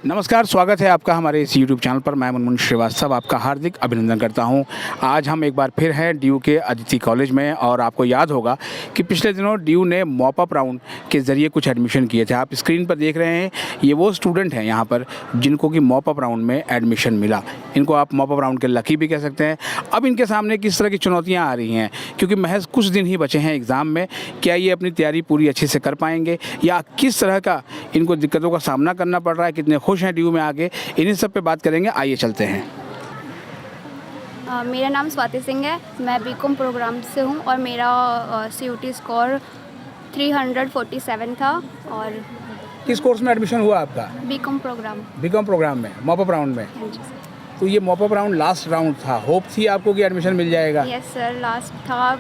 नमस्कार, स्वागत है आपका हमारे इस YouTube चैनल पर। मैं मुनमुन श्रीवास्तव आपका हार्दिक अभिनंदन करता हूं। आज हम एक बार फिर हैं ड्यू के अदिति कॉलेज में और आपको याद होगा कि पिछले दिनों ड्यू ने मॉप अप राउंड के ज़रिए कुछ एडमिशन किए थे। आप स्क्रीन पर देख रहे हैं, ये वो स्टूडेंट हैं यहाँ पर जिनको कि मॉप अप राउंड में एडमिशन मिला। इनको आप मॉप अप राउंड के लकी भी कह सकते हैं। अब इनके सामने किस तरह की चुनौतियाँ आ रही हैं, क्योंकि महज कुछ दिन ही बचे हैं एग्ज़ाम में। क्या ये अपनी तैयारी पूरी अच्छे से कर पाएंगे या किस तरह का इनको दिक्कतों का सामना करना पड़ रहा है, कितने खुश हैं ड्यू में आगे, इन्हीं सब पे बात करेंगे। आइए चलते हैं। मेरा नाम स्वाति सिंह है। मैं बीकॉम प्रोग्राम से हूँ और मेरा CUT स्कोर 347 था। और किस कोर्स में एडमिशन हुआ आपका? बीकॉम प्रोग्राम में, मॉप अप राउंड में। हाँ जी सर। तो ये mop up round last round था, होप थी आपको कि एडमिशन मिल जाएगा? यस सर, लास्ट था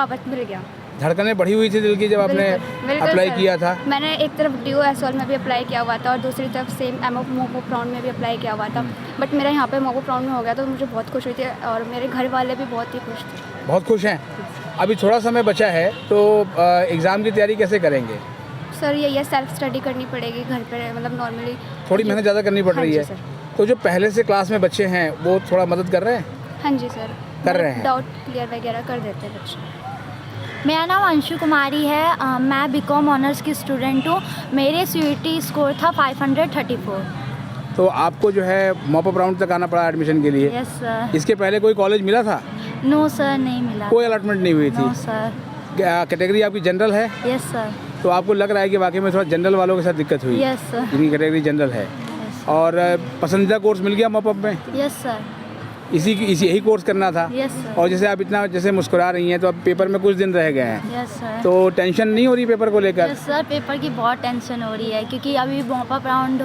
बट मिल गया। धड़कनें बढ़ी हुई थी दिल की जब आपने बिल्कुल अप्लाई सर। किया था? मैंने एक तरफ ड्यू एसओल में भी अप्लाई किया हुआ था और दूसरी तरफ सेम मॉप अप राउंड में भी अप्लाई किया हुआ था, बट मेरा यहाँ पे मॉप अप राउंड में हो गया तो मुझे बहुत खुश हुई थी और मेरे घर वाले भी बहुत ही खुश थे। बहुत खुश हैं। अभी थोड़ा समय बचा है तो एग्ज़ाम की तैयारी कैसे करेंगे? सर ये सेल्फ स्टडी करनी पड़ेगी घर पे, मतलब नॉर्मली थोड़ी मेहनत ज़्यादा करनी पड़ रही है। सर। तो जो पहले से क्लास में बच्चे हैं वो थोड़ा मदद कर रहे हैं? हाँ जी सर, कर रहे हैं। डाउट क्लियर वगैरह कर देते हैं बच्चे। मेरा नाम अंशु कुमारी है। मैं बीकॉम ऑनर्स की स्टूडेंट हूँ। मेरे CUT स्कोर था 534। तो आपको जो है मॉप अप राउंड तक आना पड़ा एडमिशन के लिए? Yes sir. इसके पहले कोई कॉलेज मिला था? नो सर, नहीं मिला। कोई अलॉटमेंट नहीं हुई थी? No sir. कैटेगरी आपकी जनरल है? Yes sir. तो आपको लग रहा है कि वाकई में थोड़ा जनरल वालों के साथ दिक्कत हुई? Yes sir. जिनकी कैटेगरी जनरल है। और पसंदीदा कोर्स मिल गया मॉप अप में? Yes sir. इसी यही कोर्स करना था? Yes sir. और जैसे आप इतना जैसे मुस्कुरा रही हैं तो अब पेपर में कुछ दिन रह गए हैं, यस सर। तो टेंशन नहीं हो रही पेपर को लेकर? यस सर, पेपर की बहुत टेंशन हो रही है क्योंकि अभी मॉप अप राउंड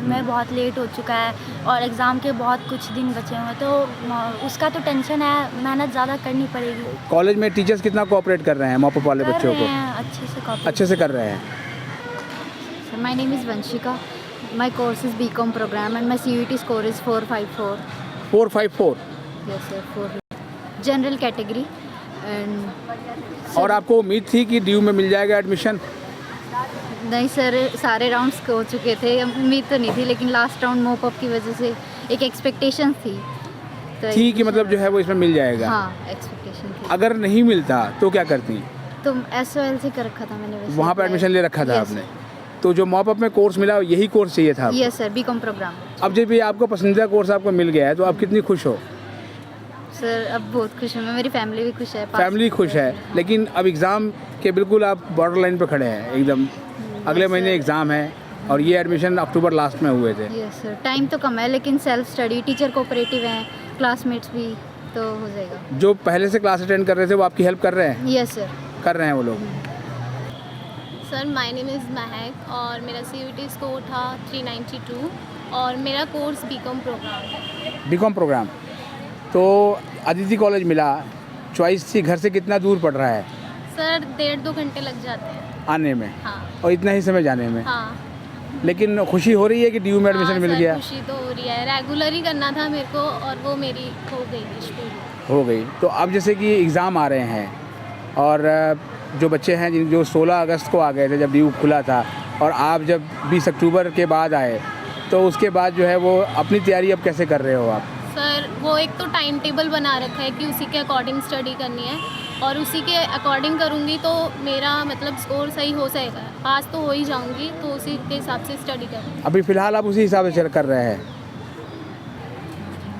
में बहुत लेट हो चुका है और एग्ज़ाम के बहुत कुछ दिन बचे हुए हैं, तो उसका तो टेंशन है, मेहनत ज़्यादा करनी पड़ेगी। कॉलेज में टीचर्स कितना कोऑपरेट कर रहे हैं मॉप अप वाले बच्चों को? अच्छे से कॉपी। अच्छे से कर रहे हैं। So my name is Vanshika. My course is BCom program and my CUT score is 454. 454? Yes sir, 4. General category and और आपको उम्मीद थी कि ड्यू में मिल जाएगा एडमिशन? नहीं सर, सारे राउंड्स हो चुके थे, उम्मीद तो नहीं थी, लेकिन लास्ट राउंड मॉप अप की वजह से एक एक्सपेक्टेशन थी कि मतलब जो है वो इसमें मिल जाएगा? हाँ, एक्सपेक्टेशन थी। अगर नहीं मिलता तो क्या करती? तो SOL से कर रखा था मैंने वैसे। वहाँ पर एडमिशन ले रखा था Yes, आपने? तो जो मॉप अप में कोर्स मिला यही कोर्स चाहिए था आपको? Yes sir, BCom programme. अब जब ये आपको पसंदीदा कोर्स आपको मिल गया है तो आप कितनी खुश हो? सर अब बहुत खुश हूँ मैं, मेरी फैमिली भी खुश है। फैमिली खुश है, लेकिन अब एग्ज़ाम के बिल्कुल आप बॉर्डर लाइन पर खड़े हैं एकदम। अगले महीने एग्ज़ाम है और ये एडमिशन अक्टूबर लास्ट में हुए थे। यस सर, टाइम तो कम है लेकिन सेल्फ स्टडी, टीचर कोऑपरेटिव हैं, क्लासमेट्स भी, तो हो जाएगा। जो पहले से क्लास अटेंड कर रहे थे वो आपकी हेल्प कर रहे हैं? Yes sir. कर रहे हैं वो लोग? सर माय नेम इज़ महक और मेरा CUT स्कोर था 392 और मेरा कोर्स बीकॉम प्रोग्राम है। BCom programme. तो अदिति कॉलेज मिला, चॉइस थी। घर से कितना दूर पड़ रहा है? सर 1.5-2 घंटे लग जाते हैं आने में? हाँ। और इतना ही समय जाने में? हाँ। लेकिन खुशी हो रही है कि ड्यू में एडमिशन हाँ, मिल सर, गया? खुशी तो हो रही है, रेगुलर ही करना था मेरे को और वो मेरी हो गई विश पूरी। हो गई। तो अब जैसे कि एग्ज़ाम आ रहे हैं और जो बच्चे हैं जो 16 अगस्त को आ गए थे जब ड्यू खुला था और आप जब 20 अक्टूबर के बाद आए, तो उसके बाद जो है वो अपनी तैयारी अब कैसे कर रहे हो आप? सर वो एक तो टाइम टेबल बना रखा है कि उसी के अकॉर्डिंग स्टडी करनी है और उसी के अकॉर्डिंग करूँगी तो मेरा मतलब स्कोर सही हो जाएगा, पास तो हो ही जाऊँगी, तो उसी के हिसाब से स्टडी करूँगी। अभी फ़िलहाल आप उसी हिसाब से कर रहे हैं?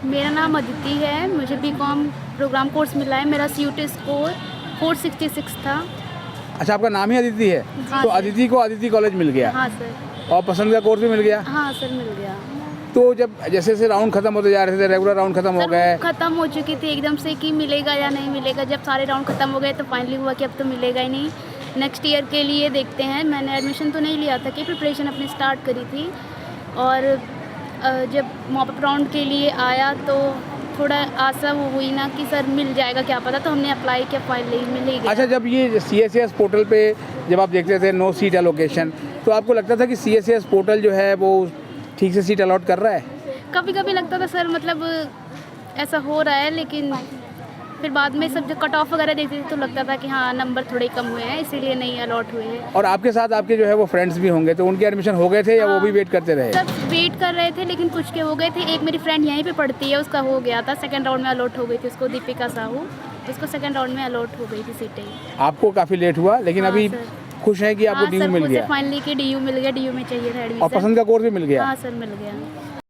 मेरा नाम अदिति है, मुझे बीकॉम प्रोग्राम कोर्स मिला है। मेरा CUT स्कोर 466 था। अच्छा, आपका नाम ही अदिति है? हाँ तो सर। अदिति को अदिति कॉलेज मिल गया? हाँ सर। और पसंद का कोर्स भी मिल गया? हाँ सर, मिल गया। तो जब जैसे जैसे राउंड खत्म होते जा रहे थे, रेगुलर राउंड खत्म हो सर, गए, खत्म हो चुकी थी एकदम से कि मिलेगा या नहीं मिलेगा। जब सारे राउंड खत्म हो गए तो फाइनली हुआ कि अब तो मिलेगा ही नहीं। नेक्स्ट ईयर के लिए देखते हैं। मैंने एडमिशन तो नहीं लिया था कि प्रिपरेशन अपनी स्टार्ट करी थी और जब मॉप अप राउंड के लिए आया तो थोड़ा आशा वो हुई ना कि सर मिल जाएगा, क्या पता, तो हमने अप्लाई किया, फाइनली मिल ही गया। अच्छा, जब ये CSAS पोर्टल पे जब आप देखते थे नो सीट एलोकेशन, तो आपको लगता था कि CSAS पोर्टल जो है वो ठीक से सीट अलॉट कर रहा है? कभी कभी लगता था सर, मतलब ऐसा हो रहा है, लेकिन फिर बाद में सब जो कट ऑफ वगैरह देखते थे तो लगता था कि हाँ नंबर थोड़े कम हुए हैं, इसीलिए नहीं अलॉट हुए हैं। और आपके साथ आपके जो है वो फ्रेंड्स भी होंगे, तो उनके एडमिशन हो गए थे या वो भी वेट करते रहे? सब वेट कर रहे थे लेकिन कुछ के हो गए थे। एक मेरी फ्रेंड यहीं पे पढ़ती है, उसका हो गया था, सेकंड राउंड में अलॉट हो गई थी उसको, दीपिका साहू, उसको सेकंड राउंड में अलॉट हो गई थी सीटें। आपको काफ़ी लेट हुआ, लेकिन हाँ, अभी सर। खुश हैं कि आपको हाँ DU सर, मिल मुझे गया फाइनली कि DU मिल गया, DU में चाहिए था और एडमिशन। पसंद का कोर्स भी मिल गया? हाँ सर, मिल गया।